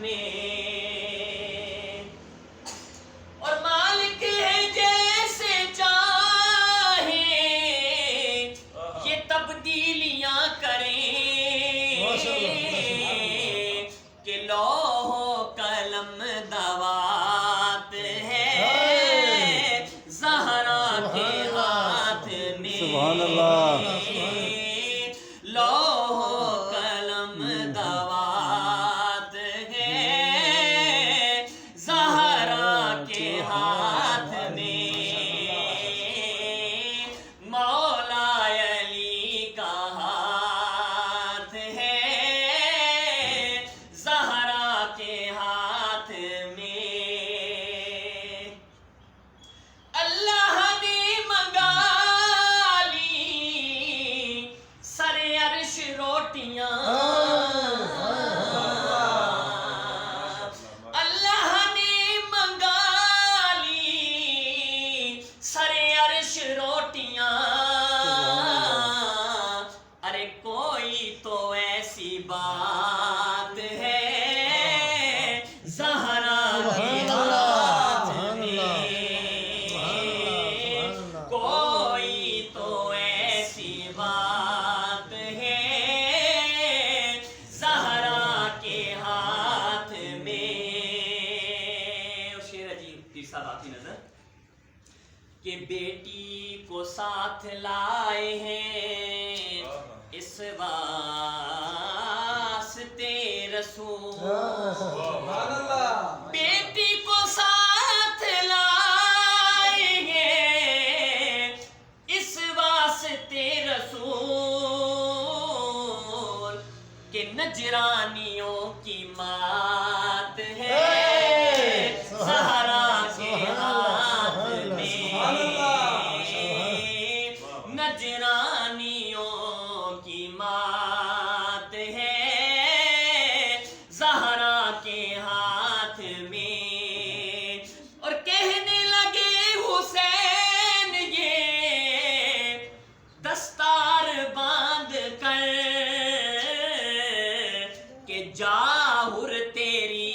میں، اور مالک ہے جیسے چاہے یہ تبدیلیاں کریں، کہ لوح و قلم دوات ہے زہرا کے ہاتھ میں، سبحان اللہ، لوح و قلم دوات ہے زہرا کے ہاتھ میں، مولا علی کا ہاتھ ہے زہرا کے ہاتھ میں، اللہ نے منگا لی سر عرش روٹیاں، اللہ نے منگا لی سر عرش روٹیاں، ارے کوئی تو ایسی بات ہے زہرا کے ہاتھ میں، کوئی تو ایسی بات ہے زہرا کے ہاتھ میں، اور شعر عجیب پیر صاحب آپ کی نظر، کہ بیٹی کو ساتھ لائے ہیں اس واسطے رسول، بیٹی کو ساتھ لائے ہیں اس واسطے رسول، کہ نجرانیوں کی مات ہے زہرا کے ہاتھ میں، نجرانیوں کی مات ہے زہرا کے ہاتھ میں، اور کہنے لگے حسین یہ دستار باندھ کر کہ جاہر تیری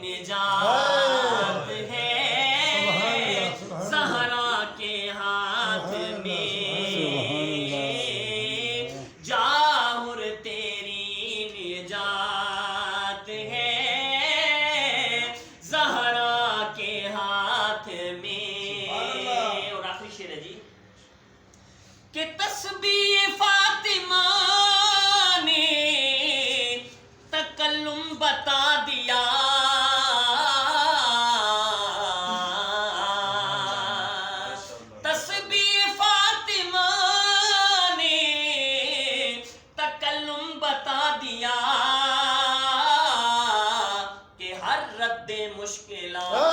نجات ہے زہرا کے ہاتھ میں، جاہر تیری نجات ہے زہرا کے ہاتھ میں، اور آخری شعر ہے جی، کہ تسبیح فاطمہ نے تکلم بتا دیا، تسبیح فاطمہ نے تکلم بتا دیا، کہ ہر رد مشکلات